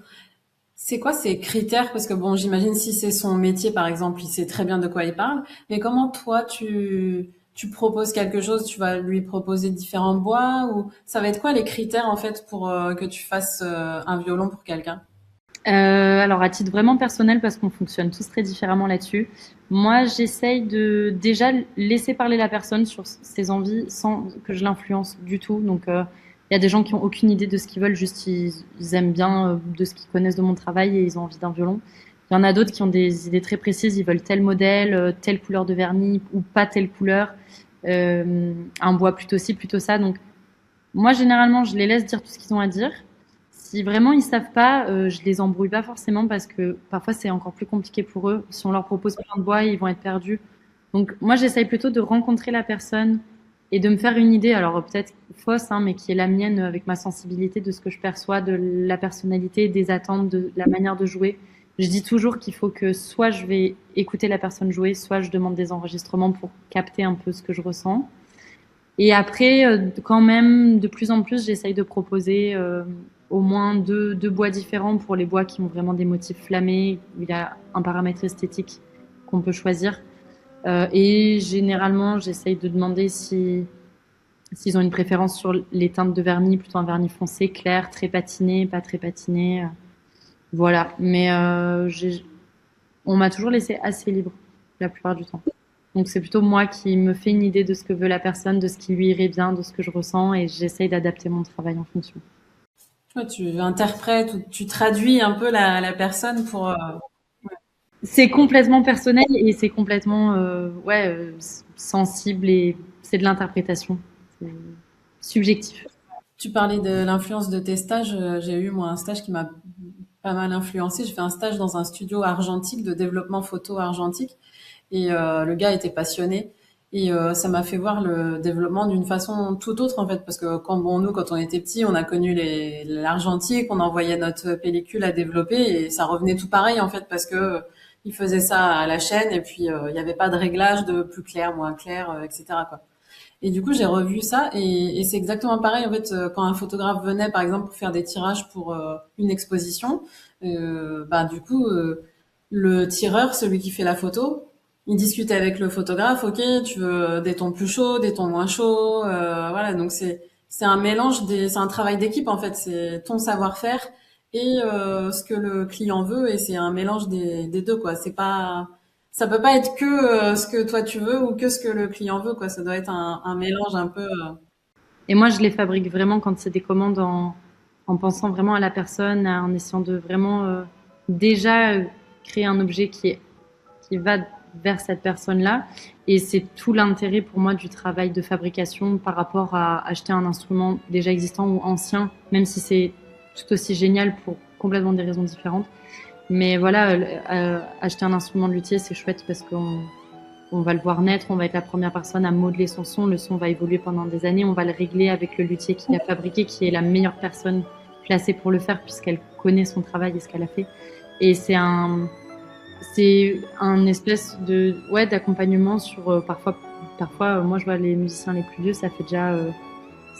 c'est quoi ces critères? Parce que bon, j'imagine si c'est son métier, par exemple, il sait très bien de quoi il parle. Mais comment toi, tu proposes quelque chose? Tu vas lui proposer différents bois ou ça va être quoi les critères en fait pour que tu fasses un violon pour quelqu'un? Alors, à titre vraiment personnel, parce qu'on fonctionne tous très différemment là-dessus, moi, j'essaye de déjà laisser parler la personne sur ses envies sans que je l'influence du tout. Donc, il y a des gens qui ont aucune idée de ce qu'ils veulent, juste ils aiment bien de ce qu'ils connaissent de mon travail et ils ont envie d'un violon. Il y en a d'autres qui ont des idées très précises, ils veulent tel modèle, telle couleur de vernis ou pas telle couleur, un bois plutôt ci, plutôt ça. Donc, moi, généralement, je les laisse dire tout ce qu'ils ont à dire. Si vraiment ils savent pas, je les embrouille pas forcément parce que parfois c'est encore plus compliqué pour eux. Si on leur propose plein de bois, ils vont être perdus. Donc moi, j'essaye plutôt de rencontrer la personne et de me faire une idée, alors peut-être fausse, hein, mais qui est la mienne avec ma sensibilité de ce que je perçois, de la personnalité, des attentes, de la manière de jouer. Je dis toujours qu'il faut que soit je vais écouter la personne jouer, soit je demande des enregistrements pour capter un peu ce que je ressens. Et après, quand même, de plus en plus, j'essaye de proposer au moins deux bois différents pour les bois qui ont vraiment des motifs flammés, où il y a un paramètre esthétique qu'on peut choisir. Et généralement, j'essaye de demander s'ils ont une préférence sur les teintes de vernis, plutôt un vernis foncé, clair, très patiné, pas très patiné. Voilà. Mais on m'a toujours laissé assez libre la plupart du temps. Donc c'est plutôt moi qui me fais une idée de ce que veut la personne, de ce qui lui irait bien, de ce que je ressens, et j'essaye d'adapter mon travail en fonction. Ouais, tu interprètes ou tu traduis un peu la personne pour. C'est complètement personnel et c'est complètement sensible et c'est de l'interprétation. C'est subjectif. Tu parlais de l'influence de tes stages. J'ai eu moi un stage qui m'a pas mal influencé. J'ai fait un stage dans un studio argentique de développement photo argentique et le gars était passionné et ça m'a fait voir le développement d'une façon tout autre en fait parce que quand on était petits, on a connu l'argentique, on envoyait notre pellicule à développer et ça revenait tout pareil en fait parce que il faisait ça à la chaîne et puis il n'y avait pas de réglage de plus clair, moins clair, etc. quoi. Et du coup, j'ai revu ça et c'est exactement pareil en fait quand un photographe venait par exemple pour faire des tirages pour une exposition, bah du coup le tireur, celui qui fait la photo, il discute avec le photographe, ok, tu veux des tons plus chauds, des tons moins chauds, voilà. Donc c'est un mélange c'est un travail d'équipe en fait, c'est ton savoir-faire et ce que le client veut et c'est un mélange des deux quoi. C'est pas ça peut pas être que ce que toi tu veux ou que ce que le client veut quoi. Ça doit être un mélange un peu. Et moi, je les fabrique vraiment quand c'est des commandes en pensant vraiment à la personne, en essayant de vraiment déjà créer un objet qui va vers cette personne-là. Et c'est tout l'intérêt pour moi du travail de fabrication par rapport à acheter un instrument déjà existant ou ancien, même si c'est tout aussi génial pour complètement des raisons différentes. Mais voilà, acheter un instrument de luthier, c'est chouette parce qu'on va le voir naître, on va être la première personne à modeler son son, le son va évoluer pendant des années, on va le régler avec le luthier qui l'a fabriqué, qui est la meilleure personne placée pour le faire puisqu'elle connaît son travail et ce qu'elle a fait. Et c'est un espèce d'accompagnement sur parfois moi je vois les musiciens les plus vieux, ça fait déjà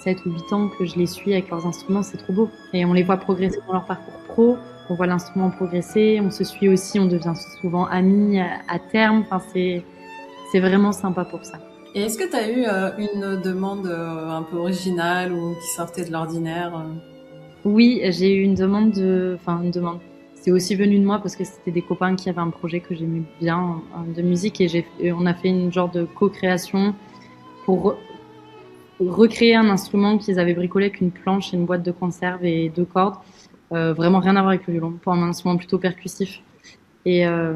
7 ou 8 ans que je les suis avec leurs instruments, c'est trop beau. Et on les voit progresser dans leur parcours pro, on voit l'instrument progresser, on se suit aussi, on devient souvent amis à terme. Enfin, c'est vraiment sympa pour ça. Et est-ce que tu as eu une demande un peu originale ou qui sortait de l'ordinaire Oui, j'ai eu une demande enfin une demande. C'est aussi venu de moi parce que c'était des copains qui avaient un projet que j'aimais bien de musique et on a fait une genre de co-création pour recréer un instrument qu'ils avaient bricolé avec une planche et une boîte de conserve et deux cordes. Vraiment rien à voir avec le violon, pour un instrument plutôt percussif. Et, euh,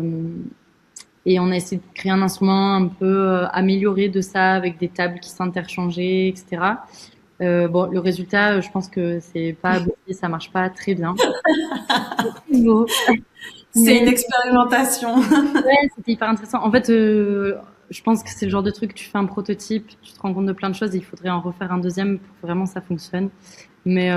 et on a essayé de créer un instrument un peu amélioré de ça, avec des tables qui s'interchangeaient, etc. Bon, le résultat, je pense que c'est pas abouti, ça marche pas très bien. C'est Mais une expérimentation. ouais, c'était hyper intéressant. En fait, je pense que c'est le genre de truc, tu fais un prototype, tu te rends compte de plein de choses, et il faudrait en refaire un deuxième pour que vraiment ça fonctionne. Mais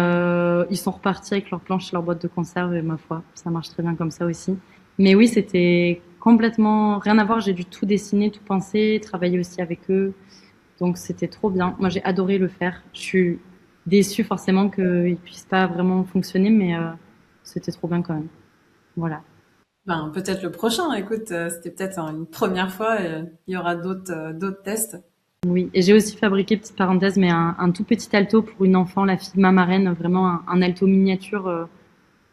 ils sont repartis avec leurs planches, leur boîte de conserve, et ma foi, ça marche très bien comme ça aussi. Mais oui, c'était complètement rien à voir. J'ai dû tout dessiner, tout penser, travailler aussi avec eux. Donc c'était trop bien. Moi, j'ai adoré le faire. Je suis déçue forcément qu'ils puissent pas vraiment fonctionner, mais c'était trop bien quand même. Voilà. Ben, peut-être le prochain. Écoute, c'était peut-être une première fois. Et il y aura d'autres tests. Oui, et j'ai aussi fabriqué, petite parenthèse, mais un tout petit alto pour une enfant, la fille de ma marraine, vraiment un alto miniature.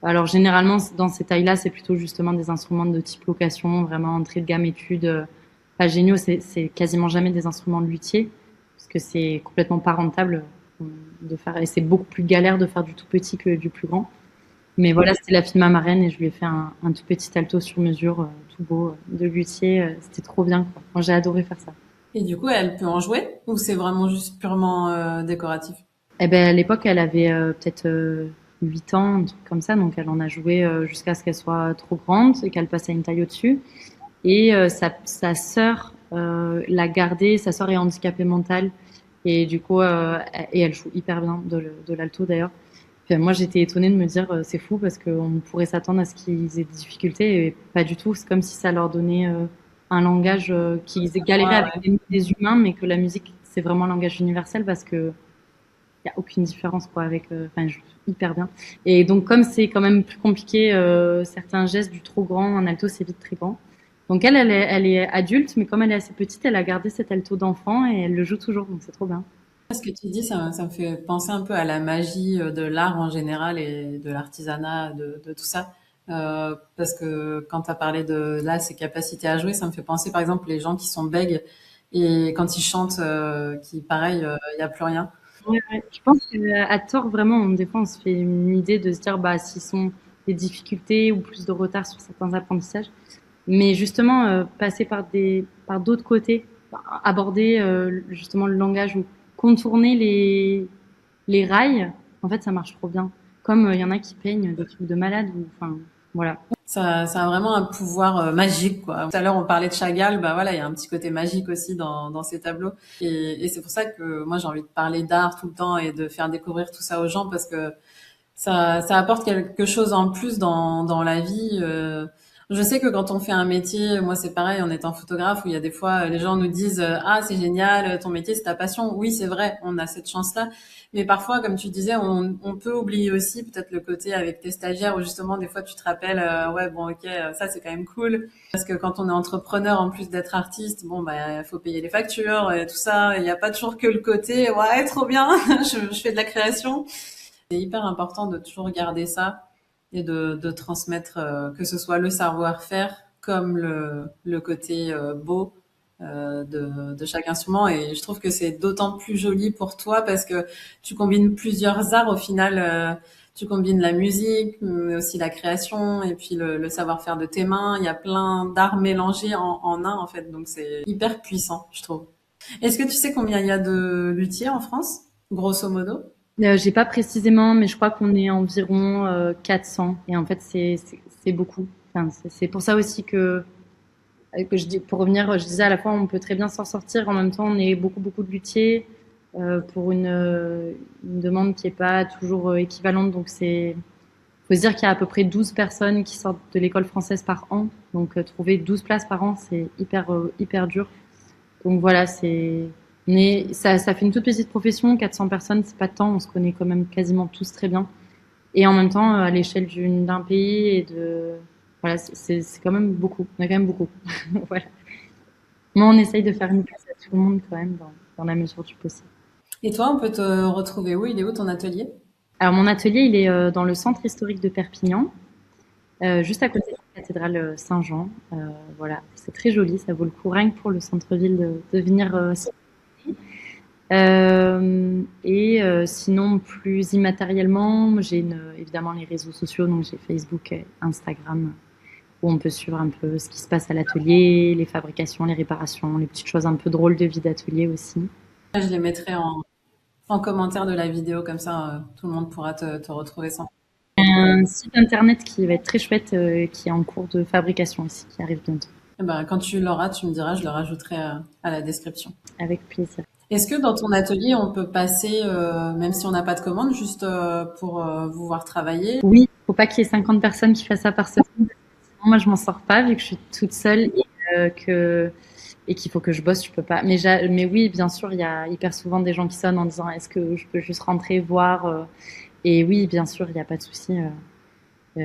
Alors généralement, dans ces tailles-là, c'est plutôt justement des instruments de type location, vraiment entrée de gamme études, pas géniaux. C'est quasiment jamais des instruments de luthier, parce que c'est complètement pas rentable de faire, et c'est beaucoup plus galère de faire du tout petit que du plus grand. Mais voilà, c'était la fille de ma marraine et je lui ai fait un tout petit alto sur mesure, tout beau, de luthier. C'était trop bien, quoi. Moi, j'ai adoré faire ça. Et du coup, elle peut en jouer ou c'est vraiment juste purement décoratif? Eh ben, à l'époque, elle avait peut-être 8 ans, un truc comme ça, donc elle en a joué jusqu'à ce qu'elle soit trop grande et qu'elle passe à une taille au-dessus. Et sa sœur l'a gardée, sa sœur est handicapée mentale, et du coup, et elle joue hyper bien de l'alto d'ailleurs. Puis, moi, j'étais étonnée de me dire, c'est fou parce qu'on pourrait s'attendre à ce qu'ils aient des difficultés, et pas du tout. C'est comme si ça leur donnait un langage qu'ils galéraient Ouais, avec ouais. des humains, mais que la musique, c'est vraiment un langage universel parce que il y a aucune différence quoi avec enfin je joue hyper bien et donc comme c'est quand même plus compliqué certains gestes du trop grand un alto c'est vite très grand donc elle est adulte mais comme elle est assez petite elle a gardé cet alto d'enfant et elle le joue toujours donc c'est trop bien. Ce que tu dis, ça me fait penser un peu à la magie de l'art en général et de l'artisanat, de tout ça. Parce que quand tu as parlé de là, ses capacités à jouer, ça me fait penser par exemple les gens qui sont bègues et quand ils chantent, qui pareil, il y a plus rien. Ouais, ouais. Je pense qu'à tort vraiment des fois on se fait une idée de se dire bah s'ils sont des difficultés ou plus de retard sur certains apprentissages mais justement passer par d'autres côtés aborder justement le langage ou contourner les rails, en fait, ça marche trop bien. Comme il y en a qui peignent des trucs de malade, ou, enfin, voilà. Ça a vraiment un pouvoir magique, quoi. Tout à l'heure, on parlait de Chagall, bah voilà, il y a un petit côté magique aussi dans ces tableaux. Et c'est pour ça que moi, j'ai envie de parler d'art tout le temps et de faire découvrir tout ça aux gens parce que ça apporte quelque chose en plus dans la vie. Je sais que quand on fait un métier, moi c'est pareil en étant photographe, où il y a des fois les gens nous disent ah c'est génial, ton métier c'est ta passion. Oui c'est vrai, on a cette chance-là. Mais parfois, comme tu disais, on peut oublier aussi peut-être le côté avec tes stagiaires où justement des fois tu te rappelles ouais bon ok ça c'est quand même cool parce que quand on est entrepreneur en plus d'être artiste, bon bah faut payer les factures et tout ça. Il n'y a pas toujours que le côté ouais trop bien, je fais de la création. C'est hyper important de toujours garder ça et de transmettre que ce soit le savoir-faire comme le côté beau de chaque instrument. Et je trouve que c'est d'autant plus joli pour toi parce que tu combines plusieurs arts au final. Tu combines la musique, mais aussi la création et puis le savoir-faire de tes mains. Il y a plein d'arts mélangés en un en fait, donc c'est hyper puissant, je trouve. Est-ce que tu sais combien il y a de luthiers en France, grosso modo? J'ai pas précisément, mais je crois qu'on est environ 400. Et en fait, c'est beaucoup. Enfin, c'est pour ça aussi que je dis, pour revenir, je disais à la fois, on peut très bien s'en sortir. En même temps, on est beaucoup, beaucoup de luthiers pour une demande qui est pas toujours équivalente. Donc, faut se dire qu'il y a à peu près 12 personnes qui sortent de l'école française par an. Donc, trouver 12 places par an, c'est hyper dur. Donc, voilà, ça fait une toute petite profession. 400 personnes, c'est pas tant. On se connaît quand même quasiment tous très bien. Et en même temps, à l'échelle d'un pays et voilà, c'est quand même beaucoup. On a quand même beaucoup. Voilà. Mais on essaye de faire une place à tout le monde quand même dans la mesure du possible. Et toi, on peut te retrouver où? Il est où ton atelier? Alors mon atelier, il est dans le centre historique de Perpignan, juste à côté de la cathédrale Saint-Jean. Voilà, c'est très joli, ça vaut le coup rien que pour le centre-ville de venir. Sinon, plus immatériellement, évidemment les réseaux sociaux, donc j'ai Facebook et Instagram, où on peut suivre un peu ce qui se passe à l'atelier, les fabrications, les réparations, les petites choses un peu drôles de vie d'atelier aussi. Je les mettrai en commentaire de la vidéo, comme ça, tout le monde pourra te retrouver sans. Un site internet qui va être très chouette, qui est en cours de fabrication aussi, qui arrive bientôt. Eh ben, quand tu l'auras, tu me diras, je le rajouterai à la description. Avec plaisir. Est-ce que dans ton atelier, on peut passer, même si on n'a pas de commande, juste pour vous voir travailler? Oui, faut pas qu'il y ait 50 personnes qui fassent ça par semaine. Sinon, moi, je m'en sors pas vu que je suis toute seule et qu'il faut que je bosse, je peux pas. Mais oui, bien sûr, il y a hyper souvent des gens qui sonnent en disant est-ce que je peux juste rentrer voir et oui, bien sûr, il n'y a pas de souci.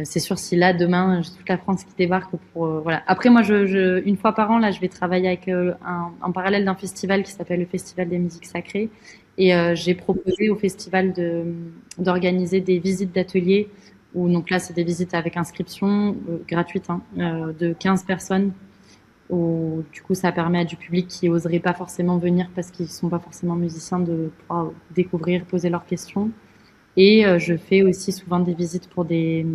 C'est sûr, si là demain j'ai toute la France qui débarque pour voilà. Après moi, une fois par an là, je vais travailler avec en parallèle d'un festival qui s'appelle le Festival des musiques sacrées et j'ai proposé au festival d'organiser des visites d'ateliers où donc là c'est des visites avec inscription gratuite de 15 personnes où du coup ça permet à du public qui oserait pas forcément venir parce qu'ils sont pas forcément musiciens de pouvoir découvrir, poser leurs questions. Et je fais aussi souvent des visites pour des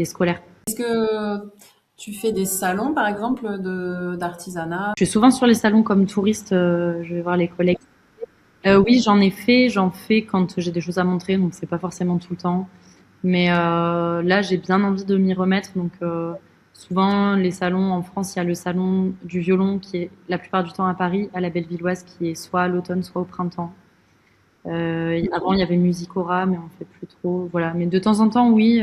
scolaires. Est-ce que tu fais des salons, par exemple, d'artisanat? Je suis souvent sur les salons comme touriste, je vais voir les collègues. Oui, j'en fais quand j'ai des choses à montrer, donc c'est pas forcément tout le temps. Mais là, j'ai bien envie de m'y remettre. Donc souvent, les salons en France, il y a le salon du violon qui est la plupart du temps à Paris, à la Bellevilloise, qui est soit à l'automne, soit au printemps. Avant, il y avait Musicora, mais on fait plus trop. Voilà. Mais de temps en temps, oui,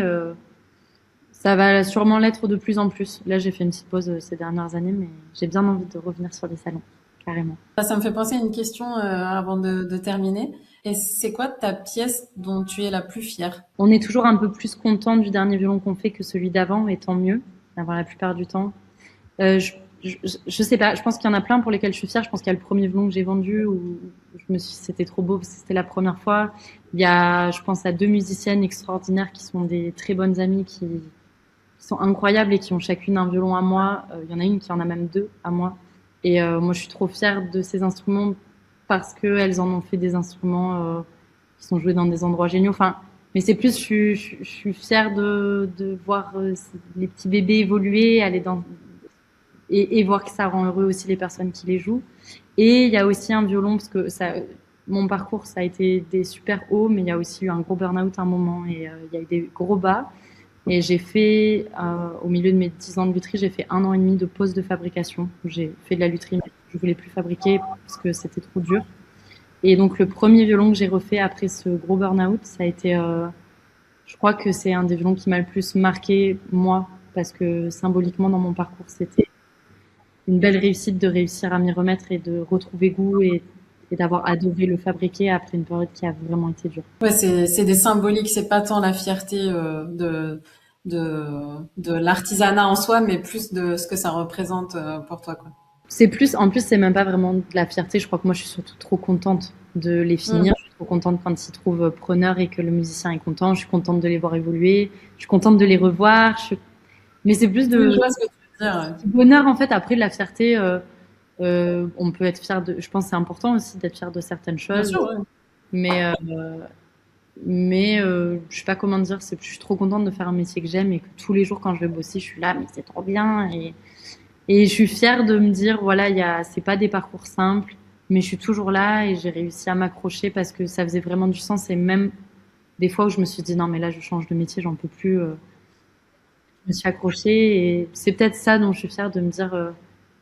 ça va sûrement l'être de plus en plus. Là, j'ai fait une petite pause ces dernières années, mais j'ai bien envie de revenir sur les salons, carrément. Ça me fait penser à une question avant de terminer. Et c'est quoi ta pièce dont tu es la plus fière? On est toujours un peu plus content du dernier violon qu'on fait que celui d'avant, et tant mieux, d'avoir la plupart du temps. Euh, je, je sais pas, je pense qu'il y en a plein pour lesquels je suis fière. Je pense qu'il y a le premier violon que j'ai vendu où c'était trop beau parce que c'était la première fois. Il y a, je pense à deux musiciennes extraordinaires qui sont des très bonnes amies qui sont incroyables et qui ont chacune un violon à moi. Il y en a une qui en a même deux à moi. Et moi, je suis trop fière de ces instruments parce qu'elles en ont fait des instruments qui sont joués dans des endroits géniaux. Enfin, mais c'est plus, je suis fière de voir les petits bébés évoluer, aller et voir que ça rend heureux aussi les personnes qui les jouent. Et il y a aussi un violon parce que mon parcours, ça a été des super hauts, mais il y a aussi eu un gros burn-out à un moment et il y a eu des gros bas. Et j'ai fait, au milieu de mes 10 ans de lutherie, j'ai fait 1 an et demi de pause de fabrication. J'ai fait de la lutherie, mais je voulais plus fabriquer parce que c'était trop dur. Et donc le premier violon que j'ai refait après ce gros burn-out, ça a été, je crois que c'est un des violons qui m'a le plus marqué moi, parce que symboliquement dans mon parcours, c'était une belle réussite de réussir à m'y remettre et de retrouver goût et d'avoir adoré le fabriquer après une période qui a vraiment été dure. Ouais, c'est des symboliques, c'est pas tant la fierté de l'artisanat en soi, mais plus de ce que ça représente pour toi, quoi. C'est plus, en plus, c'est même pas vraiment de la fierté. Je crois que moi, je suis surtout trop contente de les Mm. finir. Je suis trop contente quand ils trouvent preneur et que le musicien est content. Je suis contente de les voir évoluer. Je suis contente de les revoir. Mais c'est plus Oui, je de vois ce que tu veux dire. Ouais. du bonheur, en fait. Après, de la fierté, on peut être fier de, je pense que c'est important aussi d'être fier de certaines Bien choses. sûr, ouais. Mais, je sais pas comment dire, je suis trop contente de faire un métier que j'aime et que tous les jours quand je vais bosser, je suis là, mais c'est trop bien. Et je suis fière de me dire, voilà, c'est pas des parcours simples, mais je suis toujours là et j'ai réussi à m'accrocher parce que ça faisait vraiment du sens. Et même des fois où je me suis dit, non, mais là, je change de métier, j'en peux plus. Je me suis accrochée et c'est peut-être ça dont je suis fière de me dire,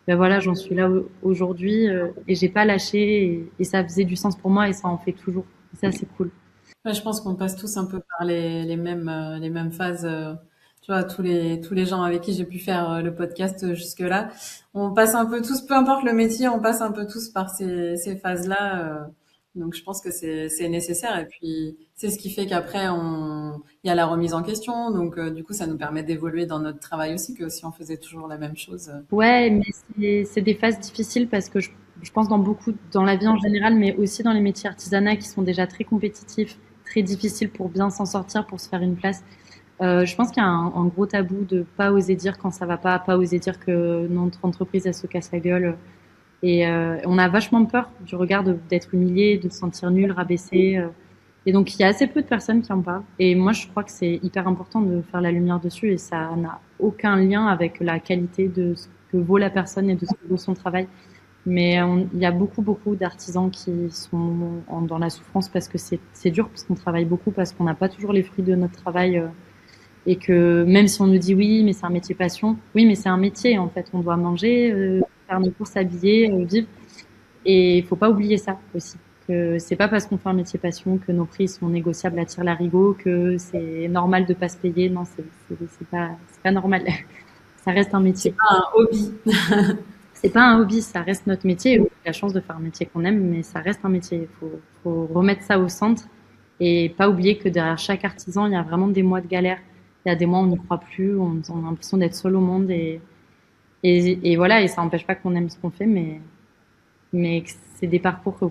ben voilà, j'en suis là aujourd'hui et j'ai pas lâché et ça faisait du sens pour moi et ça en fait toujours. Et ça, c'est cool. Ouais, je pense qu'on passe tous un peu par les mêmes phases. Tu vois, tous les gens avec qui j'ai pu faire le podcast jusque-là, on passe un peu tous, peu importe le métier, on passe un peu tous par ces phases-là. Donc je pense que c'est nécessaire et puis c'est ce qui fait qu'après il y a la remise en question. Donc du coup ça nous permet d'évoluer dans notre travail aussi que si on faisait toujours la même chose. Ouais, mais c'est des phases difficiles parce que je pense dans la vie en général, mais aussi dans les métiers artisanaux qui sont déjà très compétitifs, très difficiles pour bien s'en sortir, pour se faire une place. Je pense qu'il y a un gros tabou de pas oser dire quand ça va pas oser dire que notre entreprise elle se casse la gueule. Et on a vachement peur du regard d'être humilié, de se sentir nul, rabaissé. Et donc il y a assez peu de personnes qui en parlent. Et moi je crois que c'est hyper important de faire la lumière dessus et ça n'a aucun lien avec la qualité de ce que vaut la personne et de ce que vaut son travail. Mais il y a beaucoup d'artisans qui sont dans la souffrance parce que c'est dur, parce qu'on travaille beaucoup, parce qu'on n'a pas toujours les fruits de notre travail. Et que même si on nous dit oui, mais c'est un métier passion, oui, mais c'est un métier en fait. On doit manger, faire nos courses, s'habiller, vivre. Et il faut pas oublier ça aussi. Que c'est pas parce qu'on fait un métier passion que nos prix sont négociables à tire-larigot, que c'est normal de pas se payer. Non, c'est pas normal. Ça reste un C'est métier. pas un hobby. C'est pas un hobby, ça reste notre métier. On a la chance de faire un métier qu'on aime, mais ça reste un métier. Faut remettre ça au centre et pas oublier que derrière chaque artisan, il y a vraiment des mois de galère. Il y a des mois où on n'y croit plus, on a l'impression d'être seul au monde et voilà, et ça n'empêche pas qu'on aime ce qu'on fait, mais c'est des parcours qu'il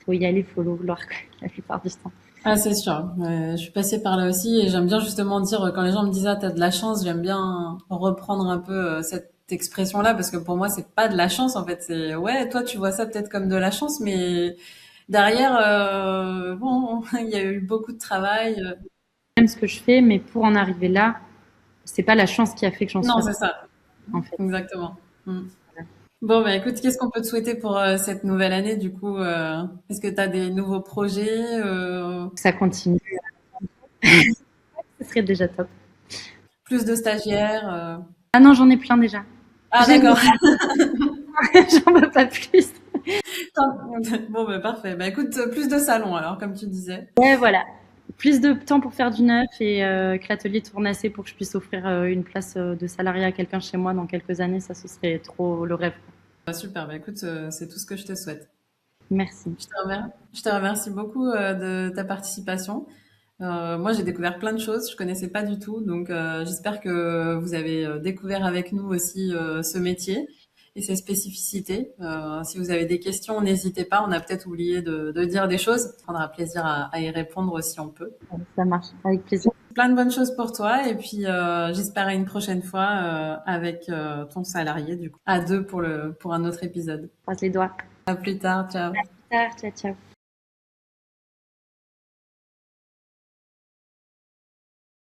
faut y aller, faut le vouloir quoi, la plupart du temps. Ah, c'est sûr. Je suis passée par là aussi et j'aime bien justement dire, quand les gens me disent, ah, t'as de la chance, j'aime bien reprendre un peu cette expression-là parce que pour moi, c'est pas de la chance en fait. C'est, ouais, toi, tu vois ça peut-être comme de la chance, mais derrière, bon, il y a eu beaucoup de travail. J'aime ce que je fais, mais pour en arriver là, c'est pas la chance qui a fait que j'en Non, sois c'est ça. là, en fait. Exactement. Mm. Bon, bah écoute, qu'est-ce qu'on peut te souhaiter pour cette nouvelle année du coup est-ce que tu as des nouveaux projets Ça continue, ce serait déjà top. plus de stagiaires Ah non, j'en ai plein déjà. Ah J'ai d'accord. j'en veux pas plus. Bon, bah parfait. Bah écoute, plus de salons alors, comme tu disais. Ouais, voilà. Plus de temps pour faire du neuf et que l'atelier tourne assez pour que je puisse offrir une place de salarié à quelqu'un chez moi dans quelques années. Ça, ce serait trop le rêve. Bah, super, bah écoute, c'est tout ce que je te souhaite. Merci. Je te remercie beaucoup de ta participation. Moi, j'ai découvert plein de choses, je connaissais pas du tout, donc j'espère que vous avez découvert avec nous aussi ce métier et ses spécificités. Si vous avez des questions, n'hésitez pas. On a peut-être oublié de dire des choses. On prendra plaisir à y répondre si on peut. Ça marche. Avec plaisir. Plein de bonnes choses pour toi et puis j'espère à une prochaine fois avec ton salarié du coup à deux pour un autre épisode. Croise les doigts. À plus tard, ciao. Ciao, ciao, ciao.